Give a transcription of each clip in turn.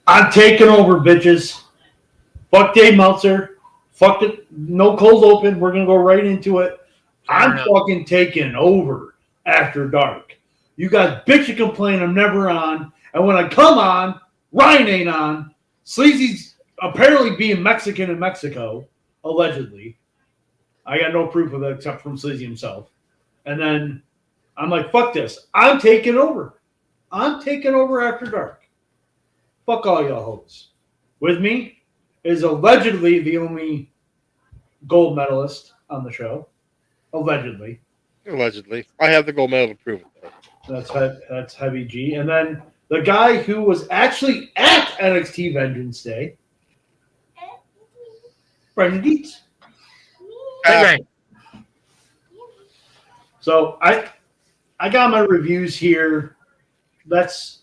I'm taking over, bitches. Fuck Dave Meltzer. Fuck it. No cold open. We're gonna go right into it. I'm fucking taking over after dark. You guys bitch and complain I'm never on, and when I come on, Ryan ain't on. Sleazy's apparently being Mexican in Mexico, allegedly. I got no proof of that except from Sleazy himself. And then I'm like, fuck this. I'm taking over. I'm taking over after dark. Fuck all y'all hoes. With me is allegedly the only gold medalist on the show. Allegedly. Allegedly. I have the gold medal to prove it, though. That's Heavy G. And then the guy who was actually at NXT Vengeance Day, Brendan Dietz. Hey. So I got my reviews here.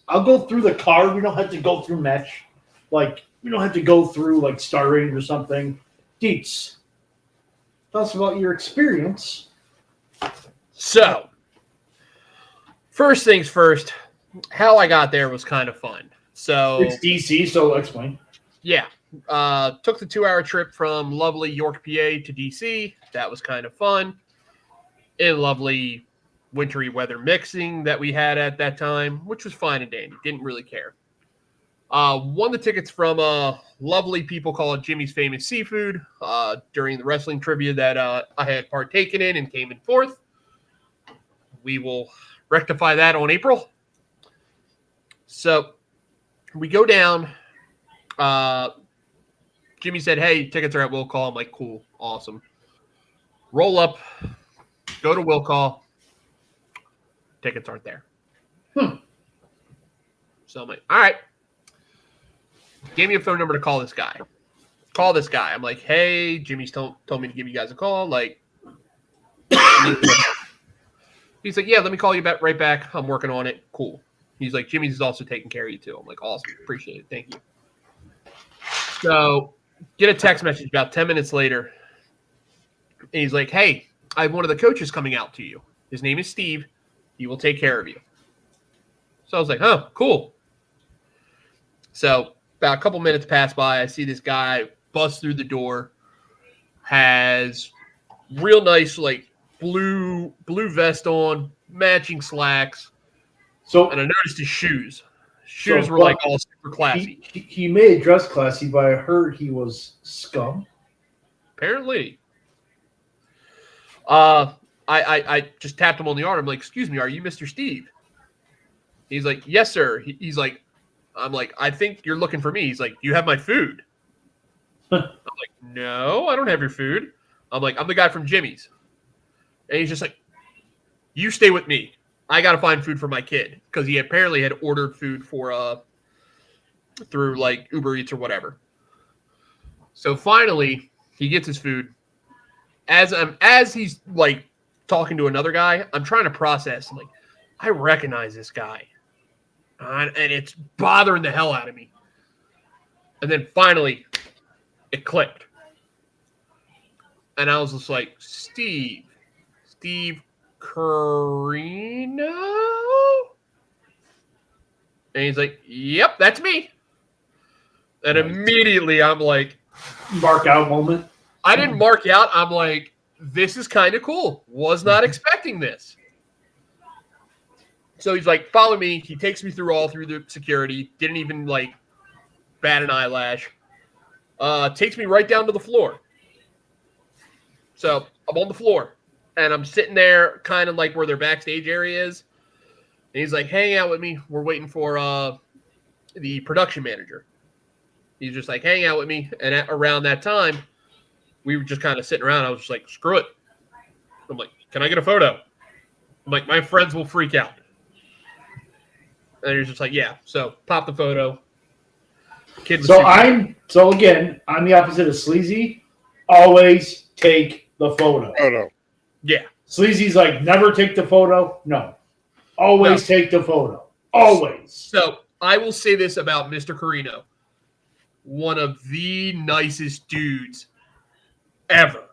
I'll go through the card. We don't have to go through match. Like, we don't have to go through like star rating or something. Dietz, tell us about your experience. So, first things first, how I got there was kind of fun. So it's DC, so explain. Yeah. Took the 2-hour trip from lovely York, PA to DC. That was kind of fun. In lovely wintry weather mixing that we had at that time, which was fine and dandy. Didn't really care. Won the tickets from lovely people called Jimmy's Famous Seafood during the wrestling trivia that I had partaken in and came in fourth. We will rectify that on April. So we go down. Jimmy said, hey, tickets are at Will Call. I'm like, cool, awesome. Roll up, go to Will Call. Tickets aren't there. So I'm like, all right. Gave me a phone number to call this guy. Call this guy. I'm like, hey, Jimmy's told me to give you guys a call. Like, he's like, yeah, let me call you back right back. I'm working on it. Cool. He's like, Jimmy's is also taking care of you too. I'm like, awesome. Appreciate it. Thank you. So get a text message about 10 minutes later. And he's like, hey, I have one of the coaches coming out to you. His name is Steve. He will take care of you. So I was like, huh, cool. So about a couple minutes pass by. I see this guy bust through the door. Has real nice, like, blue vest on, matching slacks. So, and I noticed his shoes. Shoes were like all super classy. He may dress classy, but I heard he was scum. Apparently. I just tapped him on the arm. I'm like, excuse me, are you Mr. Steve? He's like, yes, sir. He's like, I'm like, I think you're looking for me. He's like, you have my food. I'm like, no, I don't have your food. I'm like, I'm the guy from Jimmy's. And he's just like, you stay with me. I got to find food for my kid. Because he apparently had ordered food for through like Uber Eats or whatever. So finally, he gets his food. As he's like talking to another guy, I'm trying to process. I'm like, I recognize this guy. And it's bothering the hell out of me. And then finally, it clicked. And I was just like, Steve Carino? And he's like, yep, that's me. And immediately I'm like, mark out moment. I didn't mark out. I'm like, this is kind of cool. Was not expecting this. So he's like, follow me. He takes me through the security. Didn't even like bat an eyelash. Takes me right down to the floor. So I'm on the floor and I'm sitting there kind of like where their backstage area is. And he's like, hang out with me. We're waiting for the production manager. He's just like, hang out with me. And around that time, we were just kind of sitting around. I was just like, screw it. I'm like, can I get a photo? I'm like, my friends will freak out. And he's just like, yeah. So pop the photo. So again, I'm the opposite of Sleazy. Always take the photo. Oh, no. Yeah. Sleazy's like, never take the photo. No. Always take the photo. Always. So I will say this about Mr. Carino. One of the nicest dudes ever.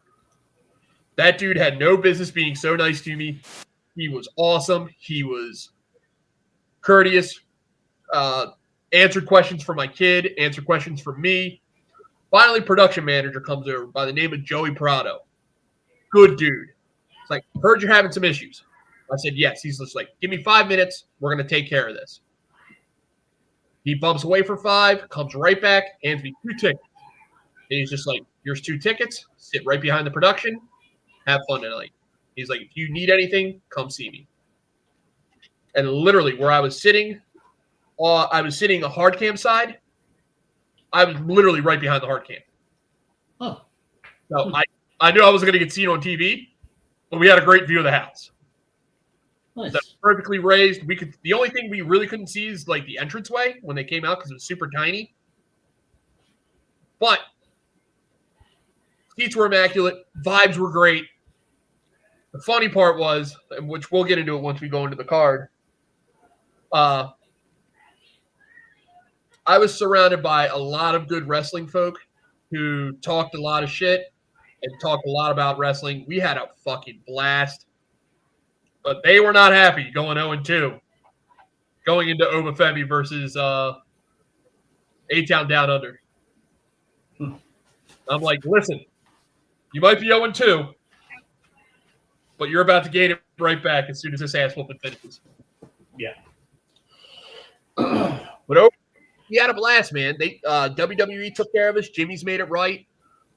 That dude had no business being so nice to me. He was awesome. He was courteous. answered questions for my kid, answered questions for me. Finally, production manager comes over by the name of Joey Prado. Good dude. It's like, heard you're having some issues. I said, yes. He's just like, give me 5 minutes. We're going to take care of this. He bumps away for 5, comes right back, hands me 2 tickets. And he's just like, here's 2 tickets. Sit right behind the production. Have fun tonight. He's like, if you need anything, come see me. And literally where I was sitting a hard cam side. I was literally right behind the hard cam. Oh. So I knew I wasn't going to get seen on TV, but we had a great view of the house. Nice. That's perfectly raised. The only thing we really couldn't see is like the entranceway when they came out because it was super tiny. But seats were immaculate. Vibes were great. The funny part was, which we'll get into it once we go into the card. I was surrounded by a lot of good wrestling folk who talked a lot of shit and talked a lot about wrestling. We had a fucking blast. But they were not happy going 0-2. Going into Obafemi versus A-Town Down Under. I'm like, listen, you might be 0-2, but you're about to gain it right back as soon as this ass whooping finishes. Yeah. But we had a blast, man. WWE took care of us. Jimmy's made it right.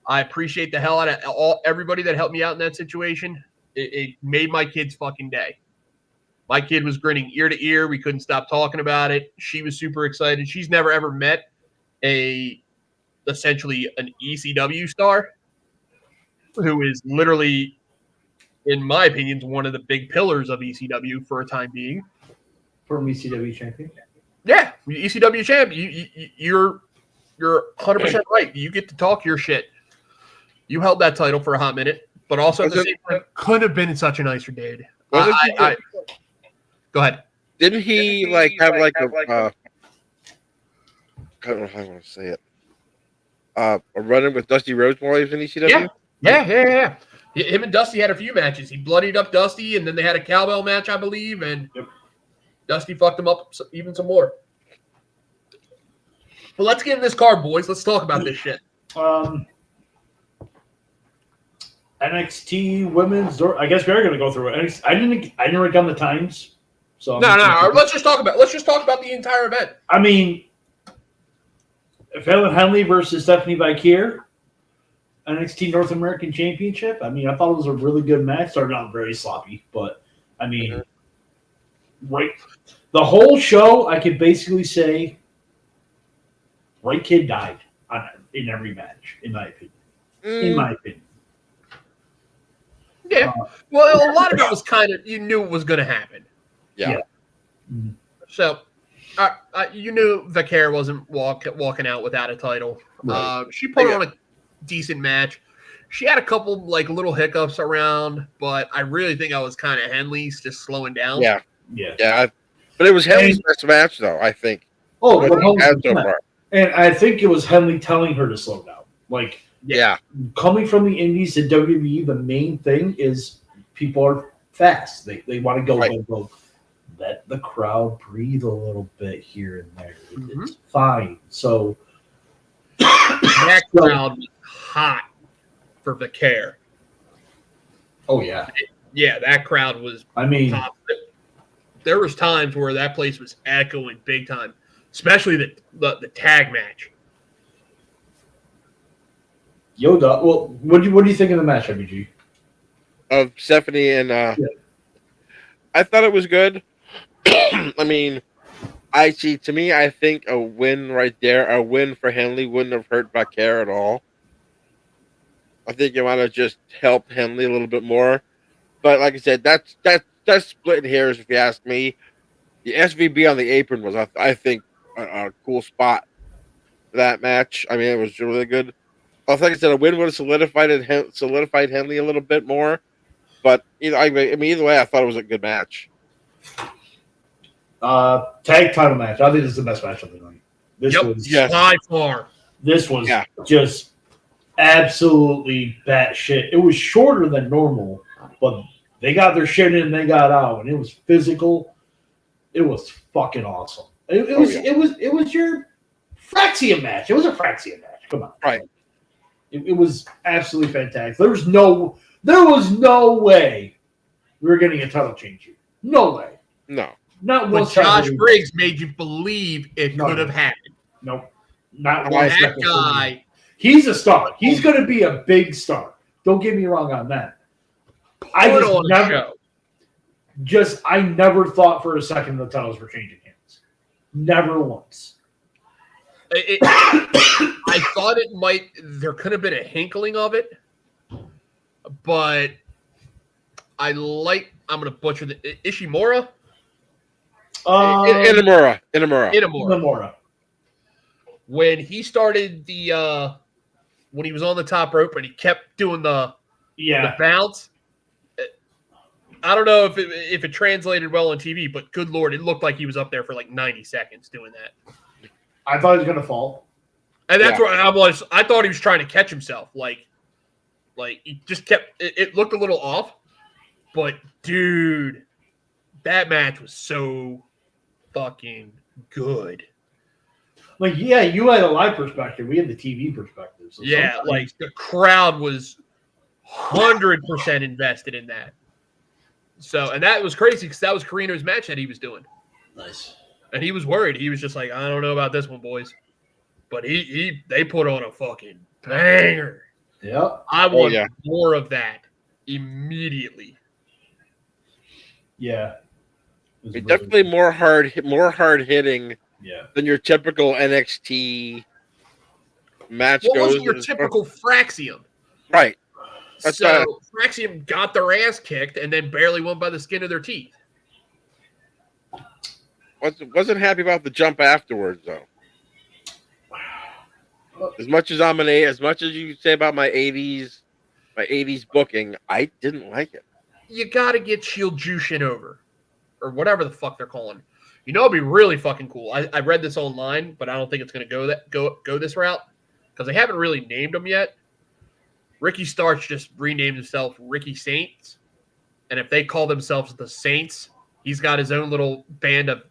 I appreciate the hell out of everybody that helped me out in that situation. It made my kid's fucking day. My kid was grinning ear to ear. We couldn't stop talking about it. She was super excited. She's never ever met essentially an ECW star who is literally, in my opinion, one of the big pillars of ECW for a time being. Former ECW champion. Yeah, ECW champ. You're 100% right. You get to talk your shit. You held that title for a hot minute, but also at the same time, couldn't have been such a nicer dude. Go ahead. Didn't he have a I don't know how I want to say it. A run-in with Dusty Rhodes while he was in ECW? Yeah. Him and Dusty had a few matches. He bloodied up Dusty, and then they had a cowbell match, I believe, and Dusty fucked him up even some more. But let's get in this card, boys. Let's talk about this shit. NXT Women's. I guess we are going to go through it. I didn't write down the times. So no. Let's just talk about the entire event. I mean, Fallon Henley versus Stephanie Bakir, NXT North American Championship. I mean, I thought it was a really good match. Started out very sloppy, but I mean, right. The whole show, I could basically say, right kid died in every match, in my opinion. In my opinion. Yeah. Well, a lot of it was kind of, you knew it was going to happen. Yeah. So, you knew Bakir wasn't walking out without a title. Right. She put on a decent match. She had a couple little hiccups around, but I really think I was kind of Henley's just slowing down. Yeah. But it was Henley's best match, though, I think. Oh, so far. And I think it was Henley telling her to slow down. Coming from the indies to WWE, the main thing is people are fast. They want to go. Let the crowd breathe a little bit here and there. It's fine. So that crowd was hot for Bakir. Oh yeah. Yeah, that crowd was. I mean, top. There was times where that place was echoing big time, especially the tag match. Yoda. Well, what do you think of the match, IBG? Of Stephanie and I thought it was good. I mean, I think a win right there, a win for Henley wouldn't have hurt Bakir at all. I think it might have just helped Henley a little bit more. But like I said, that's splitting hairs if you ask me. The SVB on the apron was, I think, a cool spot for that match. I mean, it was really good. Like I said, a win would have solidified Henley a little bit more. But either way, I thought it was a good match. Tag title match. I think this is the best match of the night. This was by far. This was just absolutely batshit. It was shorter than normal, but they got their shit in and they got out, and it was physical. It was fucking awesome. It was your Fraxium match. It was a Fraxium match. Come on, Right. It was absolutely fantastic. There was no way we were getting a title change here. No way. No. Not But one second. Josh Briggs made you believe it could have happened. Nope. Not one That second. guy. He's a star. He's going to be a big star. Don't get me wrong on that. I never thought for a second the titles were changing hands. Never once. I thought it might. There could have been a hinkling of it, but I'm going to butcher the Ishimura. Inamura. When he started when he was on the top rope and he kept doing the bounce. I don't know if it translated well on TV, but good Lord, it looked like he was up there for like 90 seconds doing that. I thought he was going to fall. And that's where I was. I thought he was trying to catch himself. Like he just kept. It looked a little off, but dude, that match was so fucking good. Like, yeah, you had a live perspective. We had the TV perspective. So yeah, like the crowd was 100% invested in that. So, and that was crazy because that was Carino's match that he was doing. Nice. And he was worried. He was just like, I don't know about this one, boys. But they put on a fucking banger. Yep. I want more of that immediately. Yeah. Definitely more hard hitting than your typical NXT match What goes. wasn't your typical Fraxium? Right. So Fraxium got their ass kicked and then barely won by the skin of their teeth. Wasn't happy about the jump afterwards though. As much as you say about my 80s booking, I didn't like it. You got to get Shield Jushin over, or whatever the fuck they're calling. You know, it'd be really fucking cool. I read this online, but I don't think it's going to go this route because they haven't really named them yet. Ricky Starks just renamed himself Ricky Saints, and if they call themselves the Saints, he's got his own little band of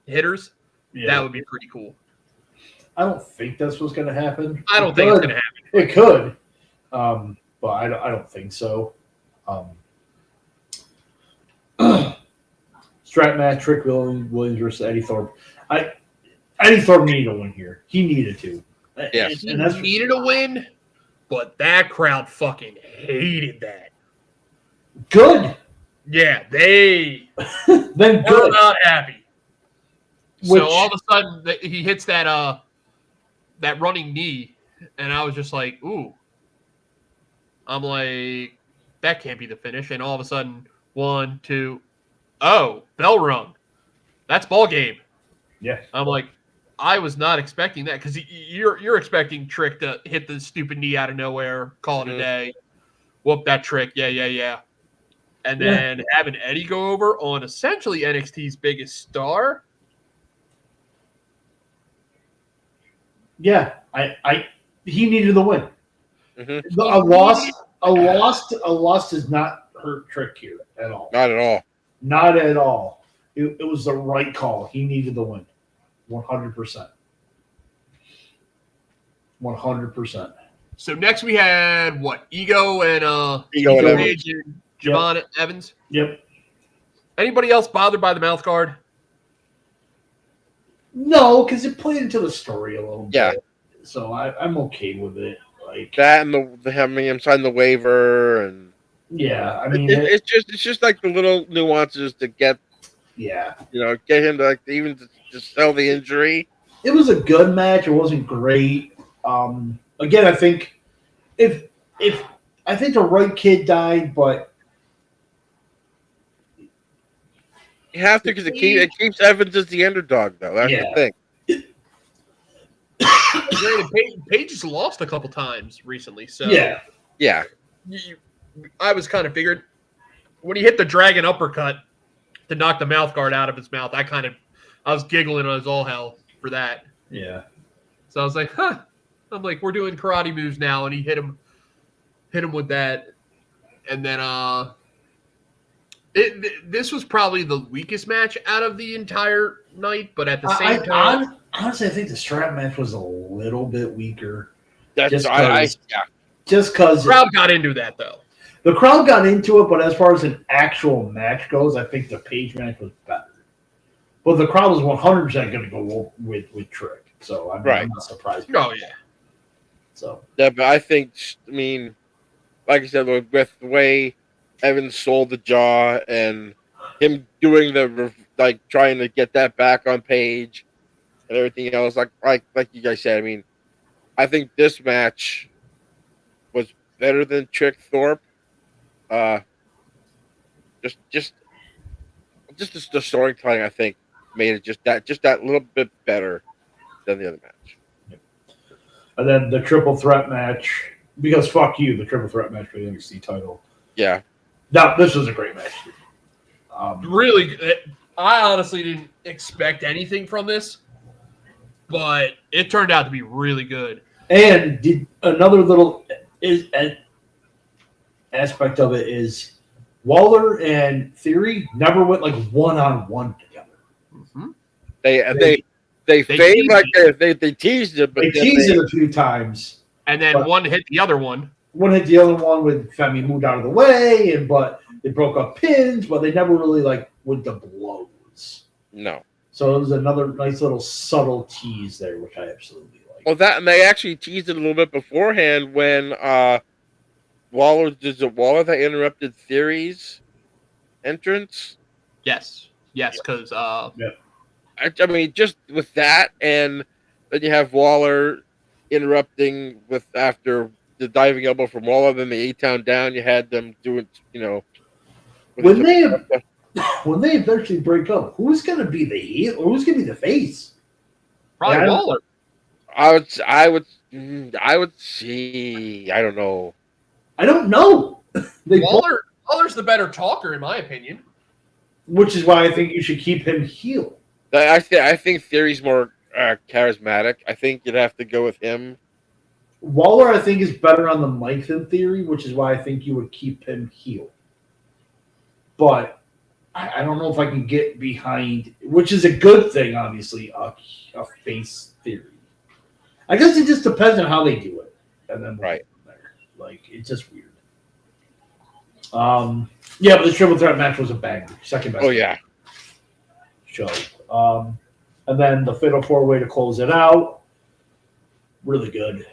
hitters. Yeah. That would be pretty cool. I don't think that's what's going to happen. I don't think it's going to happen. It could, but I don't think so. Strap match, Trick Williams versus Eddie Thorpe. Eddie Thorpe needed a win here. He needed to. Yes. He needed a win, but that crowd fucking hated that. Good. Yeah, they then were not happy. So all of a sudden he hits that running knee, and I was just like, ooh. I'm like, that can't be the finish. And all of a sudden, 1, 2, oh, bell rung. That's ball game. Yeah. I'm like, I was not expecting that because you're expecting Trick to hit the stupid knee out of nowhere, call it a day, whoop that Trick, yeah. And then having Eddie go over on essentially NXT's biggest star. Yeah, he needed the win. Mm-hmm. A loss does not hurt Trick here at all. Not at all. Not at all. It was the right call. He needed the win. 100%. 100%. So next we had what? Ego and Evans. Javon Evans. Yep. Anybody else bothered by the mouth guard? No, because it played into the story a little bit. Yeah. So I'm okay with it. Like that and the having him sign the waiver and I mean it's just like the little nuances to get get him to even to sell the injury. It was a good match. It wasn't great. Again, I think if the right kid died, but you have to because it keeps Evans as the underdog though. That's the thing. Paige has lost a couple times recently, so yeah. I was kind of figured when he hit the dragon uppercut to knock the mouth guard out of his mouth. I was giggling on his all hell for that. Yeah. So I was like, huh. I'm like, we're doing karate moves now, and he hit him with that, and then this was probably the weakest match out of the entire night, but at the same time, honestly, I think the strap match was a little bit weaker. That's Just the because crowd got into that though. the crowd got into it, but as far as an actual match goes, I think the Page match was better. But the crowd was 100% going to go with Trick, so I'm not surprised. Oh yeah. So yeah, but I think, like I said, with the way Evans sold the jaw and him doing trying to get that back on Page and everything else, like you guys said, I mean, I think this match was better than Trick Thorpe. Just the storytelling, I think, made it just that little bit better than the other match. and then the triple threat match, because fuck you, the triple threat match for the NXT title. Yeah. Now this was a great match. Really, I honestly didn't expect anything from this, but it turned out to be really good. And another little aspect of it is Waller and Theory never went like one-on-one together. Mm-hmm. They fade like they teased it, but they teased it a few times, and then one hit the other one. One hit the other one when Femi moved out of the way, but they broke up pins, but they never really went to blows. No. So it was another nice little subtle tease there, which I absolutely like. Well, and they actually teased it a little bit beforehand when Waller that interrupted Theory's entrance? Yes, because I mean, just with that, and then you have Waller interrupting after the diving elbow from Waller, then the A-Town down. You had them doing, when they eventually break up, who's going to be the heel or who's going to be the face? Probably Waller. I would see. I don't know. I don't know. Waller's the better talker, in my opinion. Which is why I think you should keep him heel. I think Theory's more charismatic. I think you'd have to go with him. Waller, I think, is better on the mic than Theory, which is why I think you would keep him heel. But I don't know if I can get behind, which is a good thing, obviously, a face Theory. I guess it just depends on how they do it. And then right. There. It's just weird. Yeah, but the triple threat match was a banger. Second best. Oh, yeah. Show. And then the fatal four-way to close it out. Really good.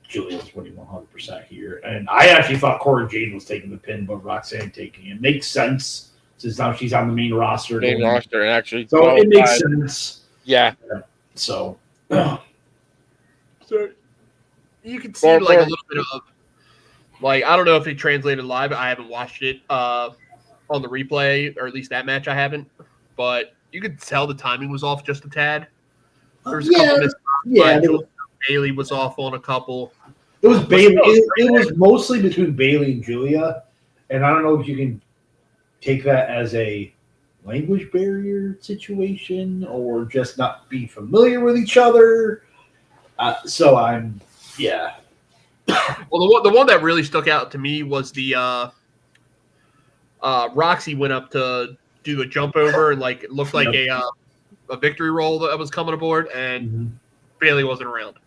Julia's winning 100% here. And I actually thought Cora Jade was taking the pin, but Roxanne taking it. Makes sense since now she's on the main roster. And actually. So it makes sense. Yeah. So you can see a little bit of I don't know if it translated live. I haven't watched it on the replay, or at least that match I haven't. But you could tell the timing was off just a tad. There was a couple misses. Yeah, Bailey was off on a couple. It was Bailey. It was mostly between Bailey and Julia, and I don't know if you can take that as a language barrier situation or just not be familiar with each other. Well, the one that really stuck out to me was the Roxy went up to do a jump over and it looked like a victory roll that was coming aboard, and Bailey wasn't around.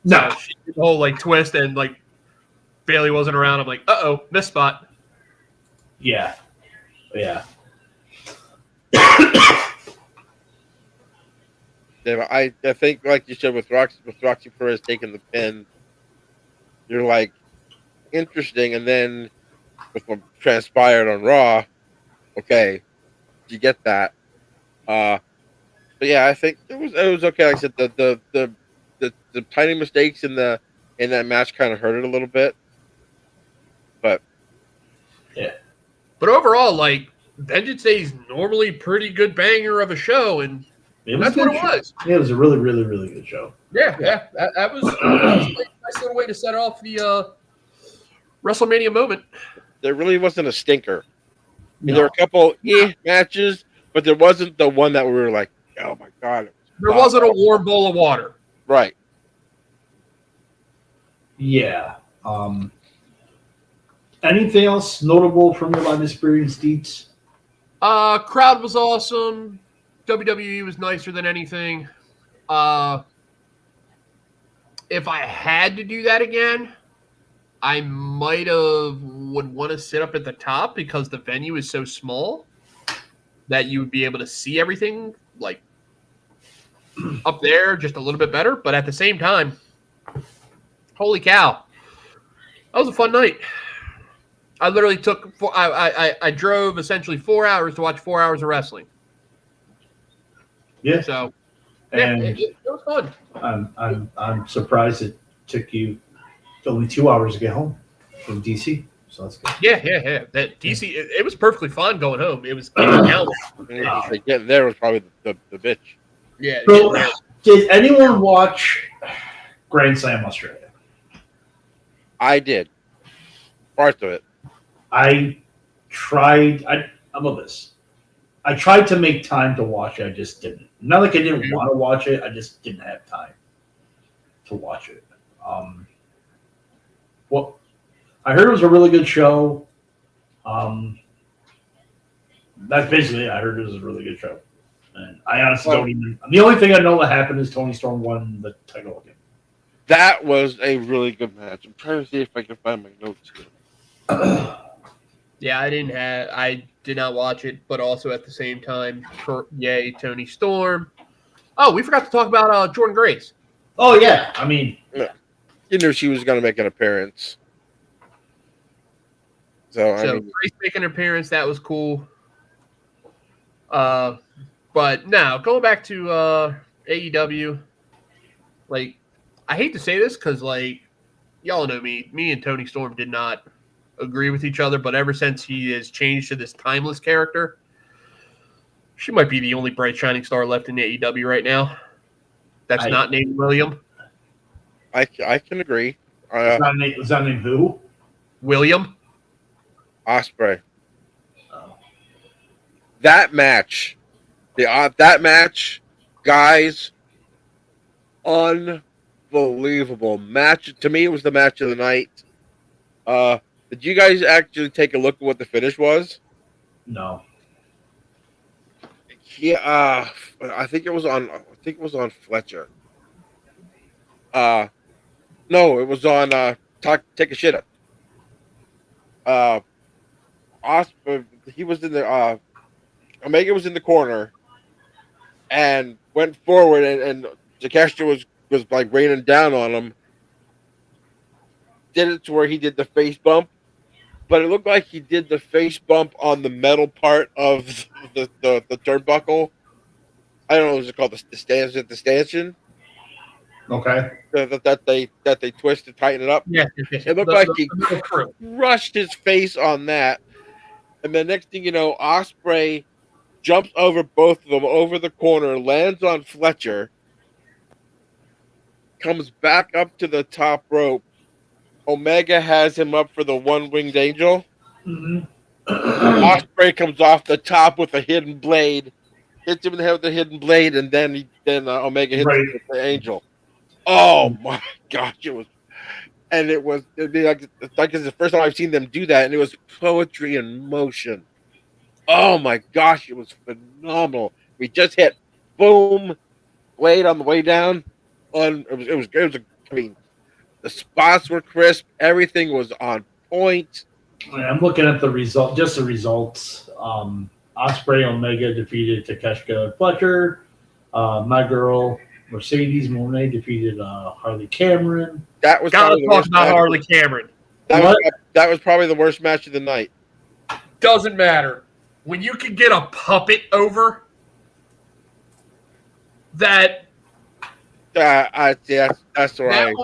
No, she did the whole twist, and Bailey wasn't around. I'm like, missed spot. Yeah. Yeah, I think, like you said, with Roxy Perez taking the pin, you're interesting, and then with what transpired on Raw, okay, you get that. But yeah, I think it was okay. Like I said, the tiny mistakes in that match kind of hurt it a little bit, but yeah. But overall, Vengeance Day is normally pretty good banger of a show, and that's what it was. Yeah, it was a really, really, really good show. Yeah. That was a nice little way to set off the WrestleMania moment. There really wasn't a stinker. No. There were a couple matches, but there wasn't the one that we were like, oh my God. There wasn't a warm bowl of water. Right. Yeah. Anything else notable from your live experience, Dietz? Crowd was awesome. WWE was nicer than anything. If I had to do that again, I would want to sit up at the top because the venue is so small that you would be able to see everything like up there just a little bit better. But at the same time, holy cow, that was a fun night. I literally I drove essentially 4 hours to watch 4 hours of wrestling. Yeah. So and it was fun. I'm surprised it took you only 2 hours to get home from DC. So that's good. Yeah. That DC, it was perfectly fine going home. It was getting down. Getting there was probably the bitch. Yeah. So, did anyone watch Grand Slam Australia? I did. Parts of it. I tried. How about this? I tried to make time to watch it. I just didn't. Not like I didn't want to watch it. I just didn't have time to watch it. Well, I heard it was a really good show. That's basically it. I heard it was a really good show. And I honestly don't even. The only thing I know that happened is Tony Storm won the title again. That was a really good match. I'm trying to see if I can find my notes here. Yeah, I did not watch it, but also at the same time, yay, Tony Storm. Oh, we forgot to talk about Jordan Grace. Oh, yeah. I mean, you knew she was going to make an appearance. So Grace making an appearance, that was cool. But now, going back to AEW, like, I hate to say this because, like, y'all know me and Tony Storm did not agree with each other, but ever since he has changed to this timeless character, she might be the only bright shining star left in AEW right now. That's not named William. I can agree. was that named who? William Ospreay. Oh. That match, guys, unbelievable match. To me, it was the match of the night. Did you guys actually take a look at what the finish was? No. Yeah, I think it was on Fletcher. No, it was on Take a Shit. He was in the Omega was in the corner and went forward, and Takeshita was like raining down on him. Did it to where he did the face bump, but it looked like he did the face bump on the metal part of the turnbuckle. I don't know what it's called, the stanchion. Okay. That they twist to tighten it up. Yeah. It looked like he crushed his face on that. And the next thing you know, Ospreay jumps over both of them over the corner, lands on Fletcher, comes back up to the top rope. Omega has him up for the one-winged angel. Mm-hmm. Ospreay comes off the top with a hidden blade, hits him in the head with the hidden blade, and then Omega hits him with the angel. Oh my gosh, it was like it's the first time I've seen them do that, and it was poetry in motion. Oh my gosh, it was phenomenal. We just hit boom, blade on the way down. It was the spots were crisp. Everything was on point. I'm looking at the result, just the results. Ospreay Omega defeated Takeshita Fletcher. My girl Mercedes Moné defeated Harley Cameron. That was gotta talk about Harley Cameron. That was probably the worst match of the night. Doesn't matter. When you can get a puppet over that. That's right.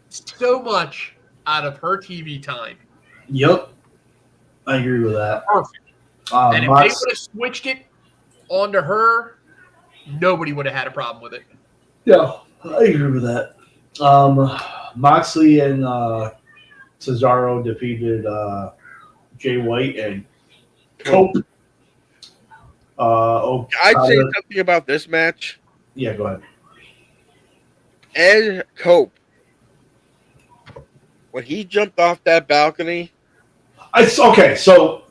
So much out of her TV time. Yep, I agree with that. Perfect. And if they would have switched it onto her, nobody would have had a problem with it. Yeah, I agree with that. Moxley and Cesaro defeated Jay White and Cope. I'd say something about this match. Yeah, go ahead. Ed Cope, when he jumped off that balcony. Okay, so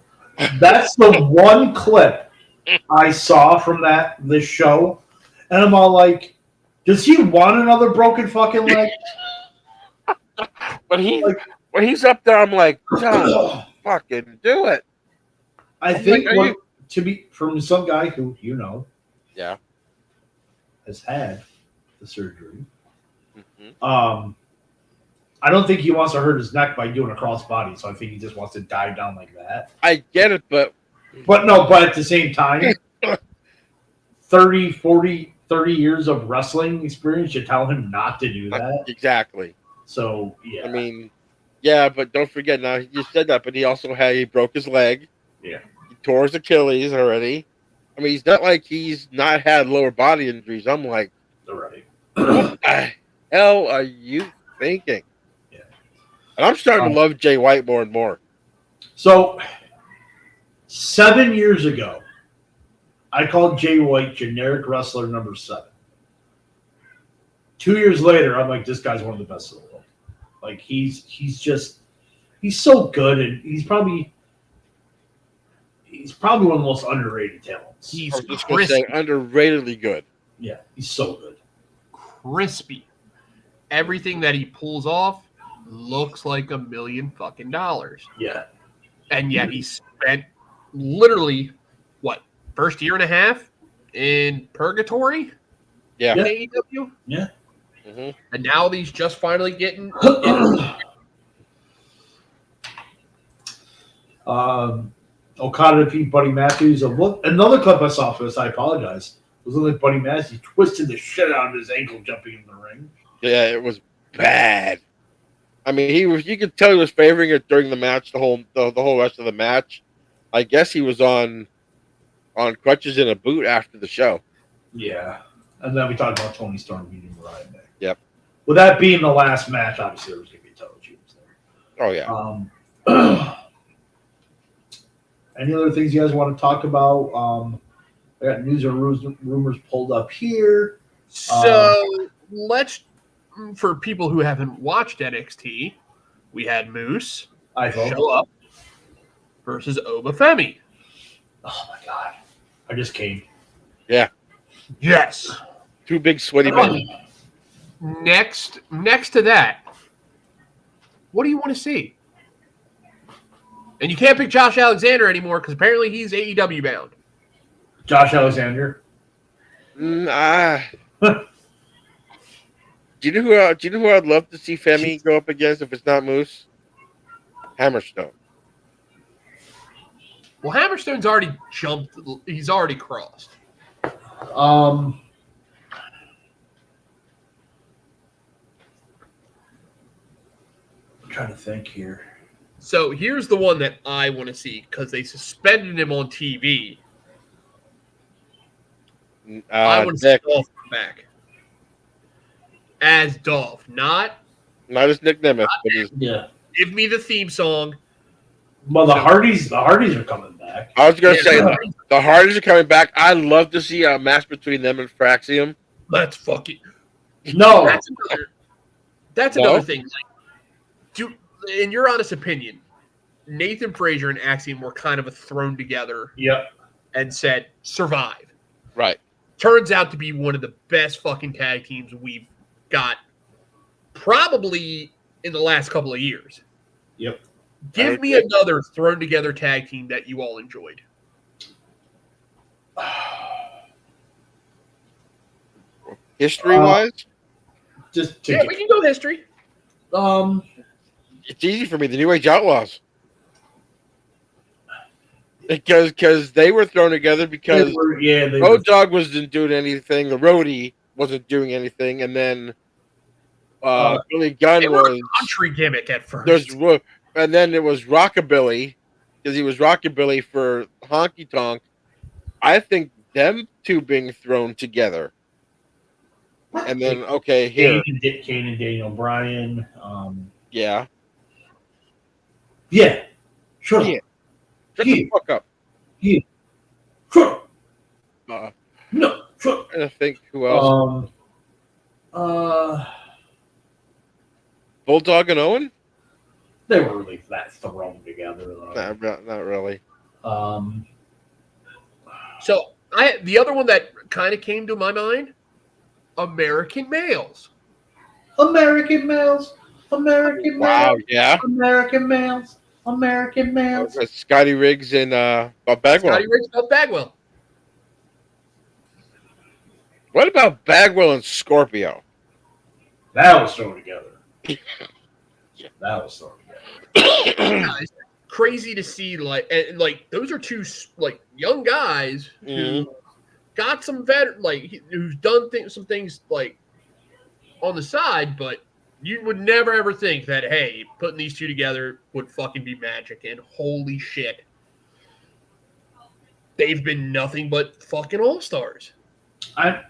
That's the one clip I saw from this show, and I'm all like, does he want another broken fucking leg? But when he's up there, I'm like, John, fucking do it. I think to be from some guy who yeah, has had the surgery. Mm-hmm. I don't think he wants to hurt his neck by doing a crossbody, so I think he just wants to dive down like that. I get it, but at the same time, 30 years of wrestling experience should tell him not to do that. Exactly. So, yeah. I mean, yeah, but don't forget now, you said that, but he broke his leg. Yeah. He tore his Achilles already. I mean, he's not like he's not had lower body injuries. I'm like, already. What the hell are you thinking? Yeah. And I'm starting to love Jay White more and more. So, 7 years ago, I called Jay White generic wrestler number 7. 2 years later, I'm like, this guy's one of the best in the world. Like, he's so good, and he's probably one of the most underrated talents. He's I was just going to say underratedly good. Yeah, he's so good. Crispy. Everything that he pulls off looks like $1 million fucking dollars. Yeah. And yet he spent literally first year and a half in purgatory? Yeah. In AEW? Yeah. Mm-hmm. And now he's just finally getting Okada defeat Buddy Matthews. Another clip I saw for this, I apologize. It was like Buddy Matthews twisted the shit out of his ankle jumping in the ring. Yeah, it was bad. I mean, you could tell he was favoring it during the match, the whole rest of the match. I guess he was on crutches and a boot after the show. Yeah. And then we talked about Tony Storm beating Mariah May. Yep. With that being the last match, obviously there was going to be a title change there. Oh, yeah. Any other things you guys want to talk about? I got news or rumors pulled up here. So let's, for people who haven't watched NXT, we had Moose show up versus Obafemi. Oh my God. I just came. Yeah. Yes. 2 big sweaty men. Next to that, what do you want to see? And you can't pick Josh Alexander anymore because apparently he's AEW bound. Josh Alexander. Do you know who I'd love to see Femi go up against if it's not Moose? Hammerstone. Well, Hammerstone's already jumped. He's already crossed. I'm trying to think here. So here's the one that I want to see because they suspended him on TV. I want to see Dolph come back as Dolph, not as Nick Nemeth. Yeah. Give me the theme song. Well, the Hardys are coming back. I was going to say the Hardys are coming back. I'd love to see a match between them and Fraxium. Let's fuck it. No, that's another thing. In your honest opinion, Nathan Frazier and Axiom were kind of thrown together. Yep. And said, survive. Right. Turns out to be one of the best fucking tag teams we've got probably in the last couple of years. Yep. Give me another thrown together tag team that you all enjoyed. History-wise? We can go history. It's easy for me. The New Age Outlaws. Because they were thrown together because Road Dogg wasn't doing anything. The Roadie wasn't doing anything. And then Billy Gunn was a country gimmick at first. And then it was Rockabilly because he was Rockabilly for Honky Tonk. I think them two being thrown together. And then, okay, here. Kane and Daniel Bryan. Yeah. Yeah. Sure. Yeah. Shut the fuck up. Yeah. Sure. No. Sure. I think who else? Bulldog and Owen? They were really that thrown together, though. Not really. So the other one that kind of came to my mind, American males. American males. American Wow, males. yeah. American males. American males. Scotty Riggs and Bob Bagwell. Scotty Riggs, Bob Bagwell. What about Bagwell and Scorpio? That was thrown together. That was thrown together. It's crazy to see, like those are two like young guys who got some who's done some things like on the side, but you would never ever think that, hey, putting these two together would fucking be magic. And holy shit, they've been nothing but fucking all-stars. I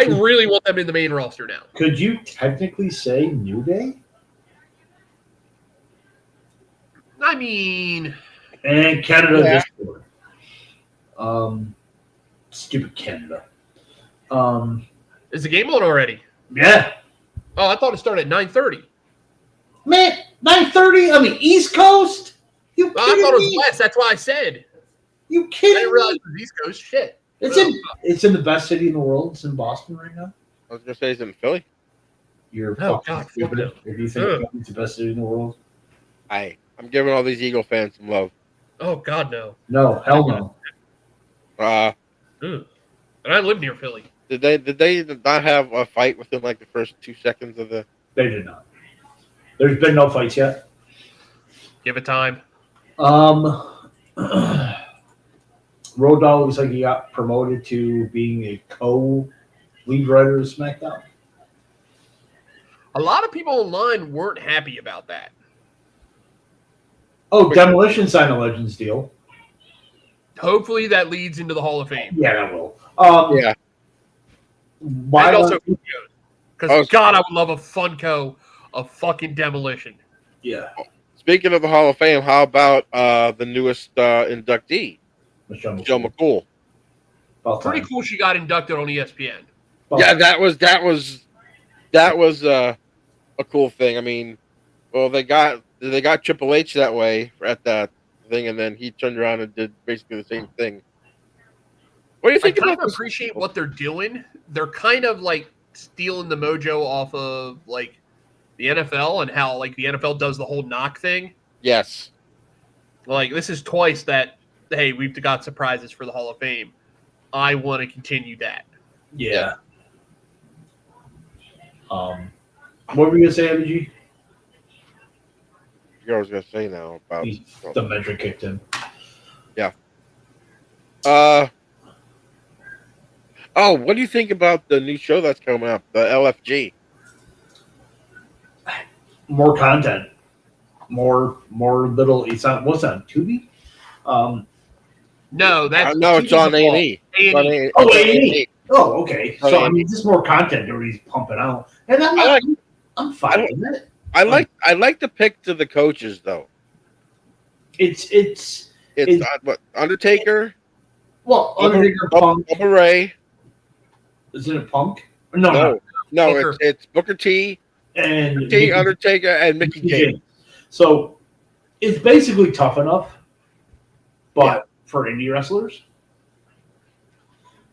really want them in the main roster now. Could you technically say New Day? I mean, and Canada Discord. Stupid Canada. Is the game on already? Yeah. Oh, I thought it started at 9:30. Man, 9:30 on the East Coast? You kidding I thought it was me? West. That's why I said. You I kidding didn't realize me? it was East Coast. Shit. It's in the best city in the world. It's in Boston right now. I was gonna say it's in Philly. You're Oh, fucking God, stupid fuck if you think it's the best city in the world. I'm giving all these Eagle fans some love. Oh God, no. No, hell no. And I live near Philly. Did they not have a fight within like the first 2 seconds of the? They did not. There's been no fights yet. Give it time. Road Dogg looks like he got promoted to being a co-lead writer of SmackDown. A lot of people online weren't happy about that. Oh, Demolition signed a Legends deal. Hopefully that leads into the Hall of Fame. Yeah, that will. Yeah. Why And also don't- because God, I would love a Funko of fucking Demolition. Yeah. Speaking of the Hall of Fame, how about the newest inductee, Michelle Joe McCool? Pretty cool. She got inducted on ESPN. Yeah, that was a cool thing. I mean, well, they got Triple H that way at that thing, and then he turned around and did basically the same thing. What do you think I kind about of this? appreciate what they're doing. They're kind of like stealing the mojo off of like the NFL and how like the NFL does the whole knock thing. Yes. Like this is twice that, hey, we've got surprises for the Hall of Fame. I want to continue that. Yeah. What were you gonna say, MG? I was gonna say now about The metric kicked in. Yeah. What do you think about the new show that's coming up, the LFG? More content. More little. It's on. What's on Tubi? No, that's no, it's on A&E. A&E. Oh, A&E. Oh, okay. On So I A&E. mean, just more content that he's pumping out, and I'm fine with it. I like the pick to the coaches though. It's what Undertaker. Well, Undertaker, Punk. Bubba Ray. Isn't it Punk? No. Booker. It's Booker T. And Mickey, Undertaker and Mickey James. So it's basically Tough Enough, but for indie wrestlers.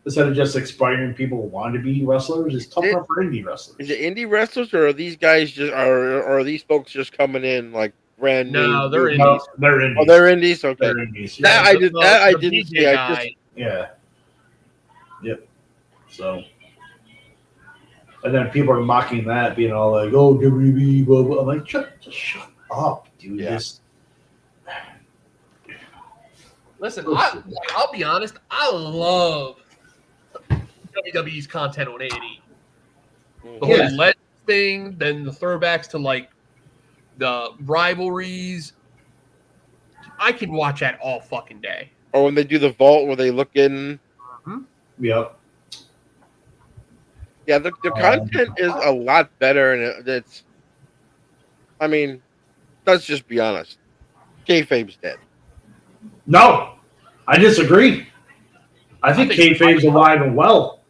Instead of just expiring people who want to be wrestlers, it's Tough Enough for indie wrestlers. Is it indie wrestlers, or are these guys just are these folks just coming in like brand new? No, they're No, indies. they're indies. Oh, they're indies. Okay, They're indies. that I did. That I didn't see. Yeah. Yep. So. And then people are mocking that, being all like, "Oh, WWE, blah blah." I'm like, just shut up, dude. Yeah. Listen, I'll be honest. I love WWE's content on A&E. The whole Legends thing, then the throwbacks to like the rivalries. I can watch that all fucking day. Or when they do the vault where they look in. Yep. Yeah, the content is a lot better, and it's. I mean, let's just be honest. Kayfabe's dead. No, I disagree. I think kayfabe's alive and well.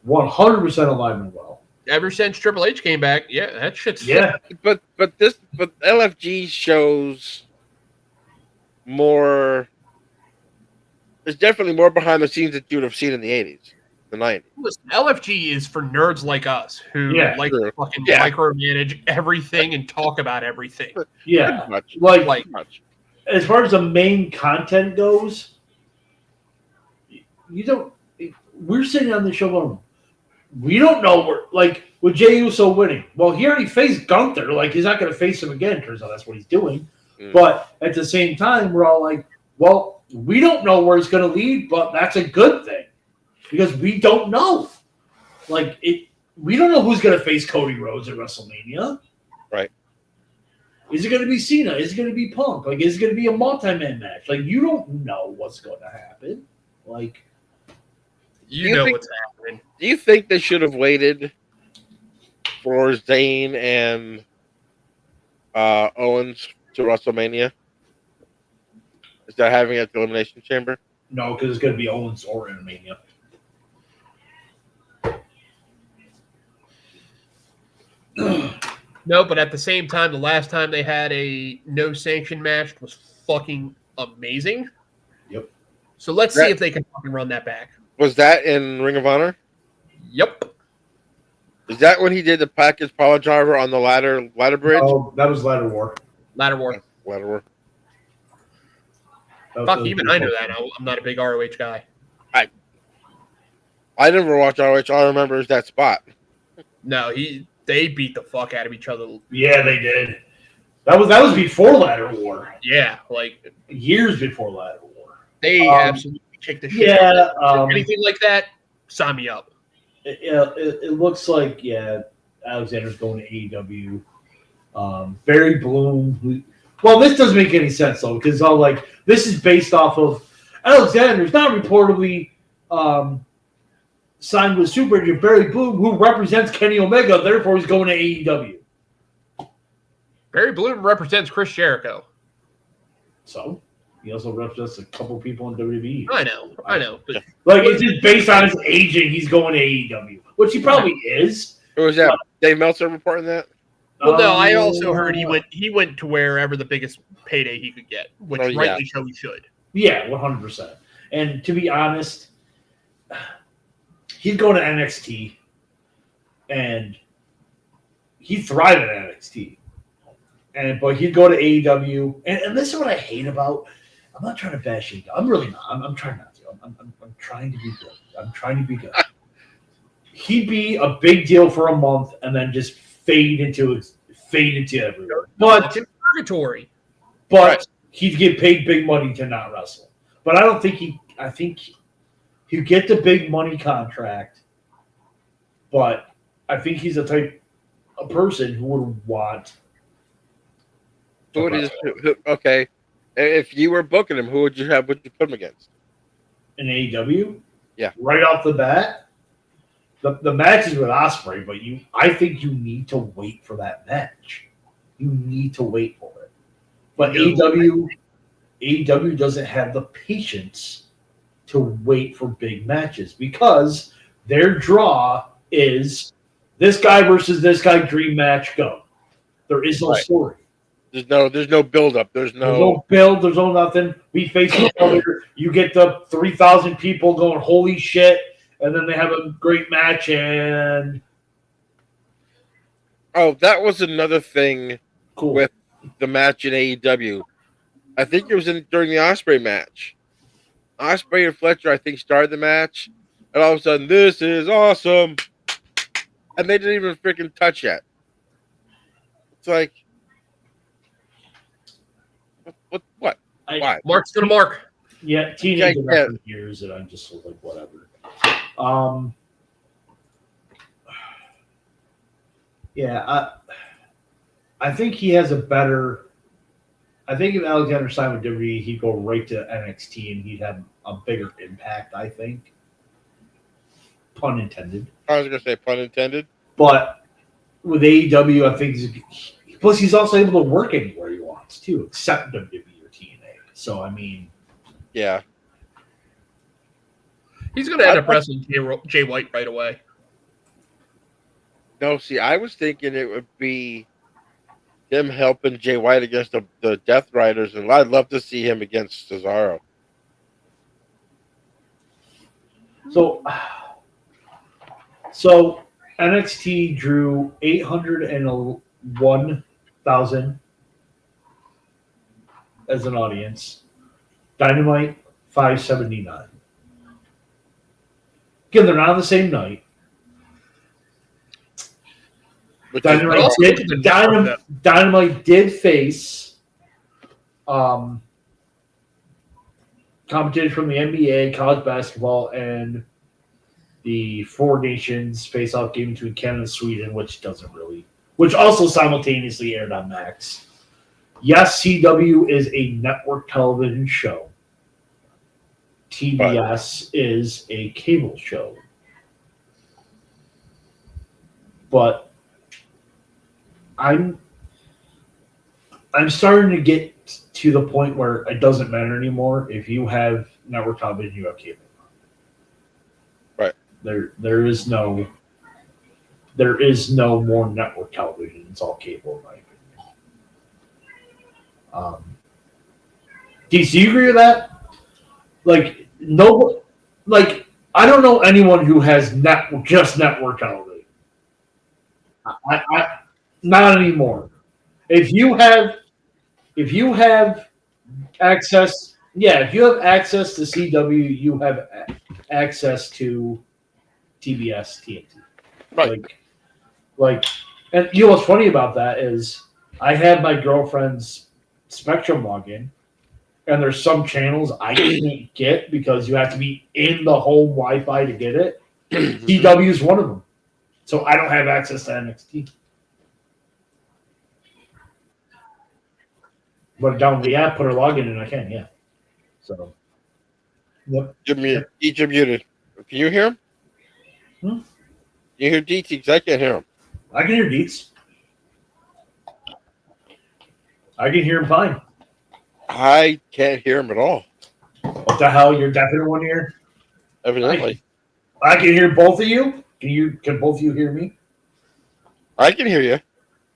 100% alive and well. Ever since Triple H came back, yeah, that shit's But LFG shows more There's definitely more behind the scenes that you would have seen in the 80s, the 90s. Listen, LFG is for nerds like us who like to fucking micromanage everything and talk about everything. Yeah, much. like as far as the main content goes, you don't. We're sitting on the show going, we don't know where, like, with Jey Uso winning. Well, he already faced Gunther. Like, he's not going to face him again. Turns out that's what he's doing. But at the same time, we're all like, well, we don't know where it's going to lead, but that's a good thing because we don't know. Like, we don't know who's going to face Cody Rhodes at WrestleMania. Right. Is it going to be Cena? Is it going to be Punk? Like, is it going to be a multi-man match? Like, you don't know what's going to happen. Like, you know what's happening. Do you think they should have waited for Zayn and Owens to WrestleMania? Instead of having it at the Elimination Chamber? No, because it's going to be Owens or Mania. No, but at the same time, the last time they had a no sanction match was fucking amazing. Yep. So let's see if they can fucking run that back. Was that in Ring of Honor? Yep. Is that when he did the package power driver on the ladder bridge? Oh, that was Ladder War. Ladder War. Ladder War. Fuck, even I know that. I'm not a big ROH guy. I never watched ROH. All I remember is that spot. No, they beat the fuck out of each other. Yeah, they did. That was before Ladder War. Yeah, like years before Ladder War. They absolutely kicked the shit out of anything like that. Sign me up. It looks like Alexander's going to AEW. Barry Bloom. Well, this doesn't make any sense though, because this is based off of Alexander's not reportedly signed with Super Junior. Barry Bloom, who represents Kenny Omega, therefore he's going to AEW. Barry Bloom represents Chris Jericho. So he also represents a couple people in WWE. I know. But it's just based on his agent, he's going to AEW, which he probably is. Who was that? Dave Meltzer reporting that? Well, no, I also heard he went to wherever the biggest payday he could get, which rightly so he should. Yeah, 100%. And to be honest, he's going to NXT, and he thrived at NXT. But he'd go to AEW, and this is what I hate about. I'm not trying to bash AEW. I'm really not. I'm trying not to. I'm trying to be good. I'm trying to be good. He'd be a big deal for a month, and then just fade into everywhere. But purgatory. But he'd get paid big money to not wrestle. But I don't think I think he'd get the big money contract. But I think he's a type of person who would want. Okay. If you were booking him, who would you put him against? In AEW? Yeah. Right off the bat? The match is with Ospreay, but I think you need to wait for that match. You need to wait for it. But AEW doesn't have the patience to wait for big matches because their draw is this guy versus this guy, dream match, go. There is no story. There's no build up. There's no build. There's no nothing. We face each other. You get the 3,000 people going, holy shit. And then they have a great match, and that was another thing cool with the match in AEW. I think it was during the Ospreay match. Ospreay and Fletcher, I think, started the match, and all of a sudden, this is awesome, and they didn't even freaking touch yet. It's like, what? Why? Mark's gonna mark. Yeah, teenage for years, and I'm just like, whatever. I think he has a better. I think if Alexander signed with WWE, he'd go right to NXT and he'd have a bigger impact. I think, pun intended. I was gonna say pun intended, but with AEW, I think plus he's also able to work anywhere he wants too, except WWE or TNA. So I mean, yeah. He's going to end up wrestling Jay White right away. No, see, I was thinking it would be him helping Jay White against the Death Riders, and I'd love to see him against Cesaro. So NXT drew 801,000 as an audience. Dynamite 579. Again, they're not on the same night. Dynamite did face competition from the NBA, college basketball, and the Four Nations face-off game between Canada and Sweden, which also simultaneously aired on Max. Yes, CW is a network television show. TBS is a cable show. But I'm starting to get to the point where it doesn't matter anymore. If you have network television, you have cable. Right. There is no more network television. It's all cable, in my opinion. Do you agree with that? I don't know anyone who has just network television. I not anymore. If you have access, if you have access to CW, you have access to TBS, TNT. Right. And you know what's funny about that is I have my girlfriend's Spectrum login, and there's some channels I can't get because you have to be in the home Wi-Fi to get it. CW is one of them. So I don't have access to NXT. But down the app, put her login in, I can, yeah. So, yep. Each are muted. Can you hear him? You hear Dietz? Because I can't hear him. I can hear Dietz. I can hear him fine. I can't hear him at all. What the hell? You're deaf in one ear? Evidently. I can hear both of you. Can both of you hear me? I can hear you.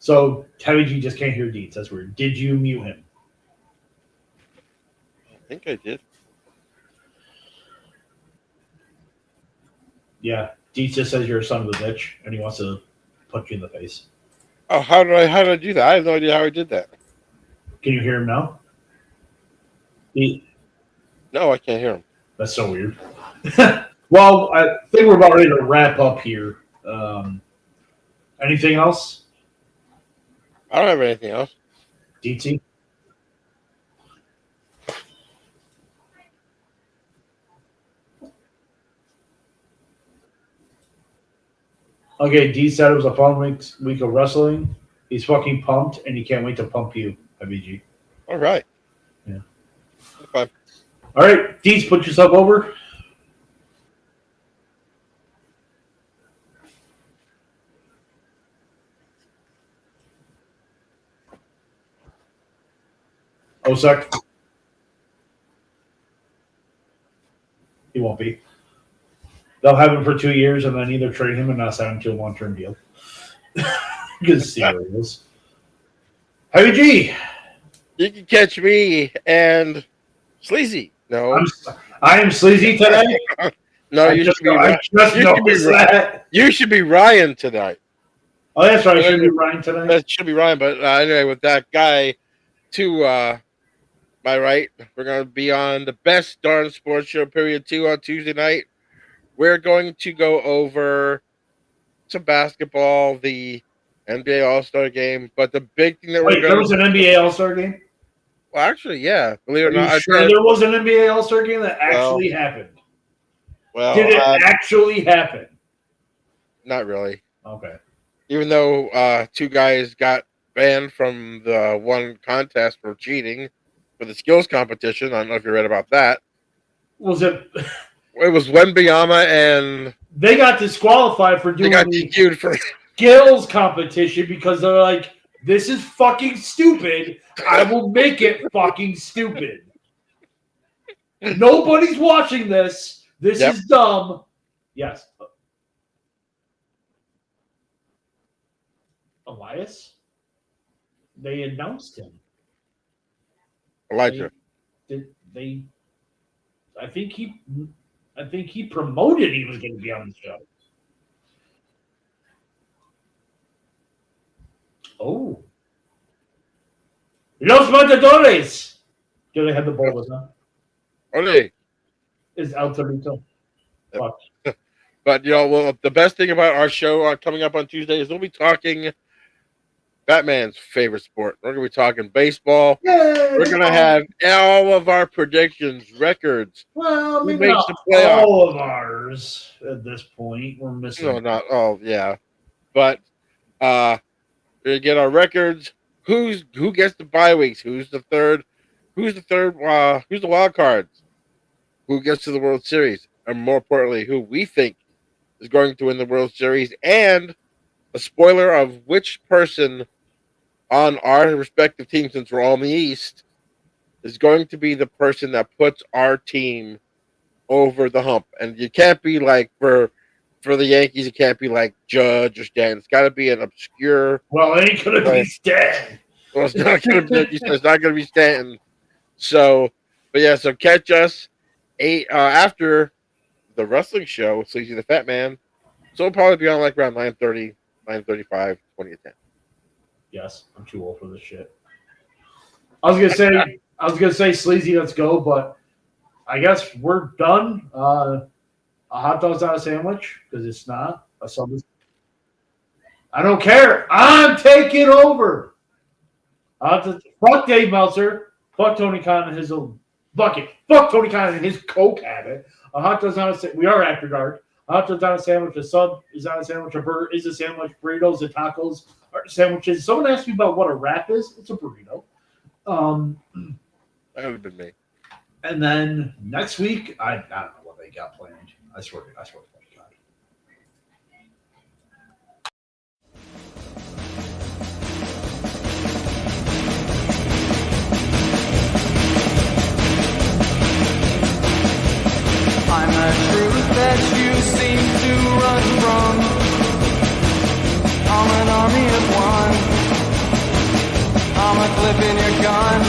So Heavy G just can't hear Dietz. That's weird. Did you mute him? I think I did. Yeah. Dietz just says you're a son of a bitch, and he wants to punch you in the face. Oh, how did I do that? I have no idea how I did that. Can you hear him now? No, I can't hear him. That's so weird. Well, I think we're about ready to wrap up here. Anything else? I don't have anything else. DT? Okay, D said it was a fun week of wrestling. He's fucking pumped, and he can't wait to pump you, IBG. All right. Yeah. Okay. All right, Deez, put yourself over. Osek. He won't be. They'll have him for 2 years and then either trade him and not sign him to a long-term deal. Because see how it is. Heavy G. You can catch me and Sleazy. No. I am Sleazy today. No, you should be Ryan tonight. Oh, that's right. I should be Ryan tonight. That should be Ryan, but anyway, with that guy to my right, we're going to be on the Best Darn Sports Show period 2 on Tuesday night. We're going to go over some basketball, the NBA All-Star game, but the big thing that there was an NBA All-Star game? Well, actually, yeah. Believe it or not. Sure there was an NBA All-Star game that actually happened? Well, did it actually happen? Not really. Okay. Even though 2 guys got banned from the one contest for cheating for the skills competition. I don't know if you read about that. Was it? It was Wembyama and they got disqualified for doing the skills competition because they're like, this is fucking stupid. I will make it fucking stupid. Nobody's watching this. This is dumb. Yes. Elias? They announced him. Elijah. I think I think he promoted he was going to be on the show. Oh. Los Matadores. Do they have the bolas on? Okay. Is El Torito. Fuck. But, well, the best thing about our show coming up on Tuesday is we'll be talking Batman's favorite sport. We're going to be talking baseball. Yay! We're going to have all of our predictions, records. Well, maybe makes not the playoff. all of ours at this point. We're missing. No, not all. Yeah, but we get our records. Who gets the bye weeks? Who's the third? Who's the wild cards? Who gets to the World Series? And more importantly, who we think is going to win the World Series? And a spoiler of which person on our respective teams, since we're all in the East, is going to be the person that puts our team over the hump. And you can't be like for the Yankees, it can't be like Judge or Stanton. It's got to be an obscure. Well, it ain't gonna be Stanton. Well, it's not gonna be. It's not gonna be Stanton. So, but yeah. So catch us after the wrestling show with Sleazy the Fat Man. So it'll probably be on like around 9:30, 9:35, 20 to 10. Yes, I'm too old for this shit. I was gonna say Sleazy, let's go, but I guess we're done. A hot dog's not a sandwich because it's not. I don't care. I'm taking over. Fuck Dave Meltzer. Fuck Tony Khan and his old bucket. Fuck Tony Khan and his coke habit. A hot dog's not a sandwich. We are after dark. A hot dog's not a sandwich. A sub is not a sandwich. A burger is a sandwich. Burritos and tacos are sandwiches. Someone asked me about what a wrap is. It's a burrito. That would have been me. And then next week, I don't know what they got planned. I swear to God. I'm the truth that you seem to run from. I'm an army of one. I'm a clip in your gun.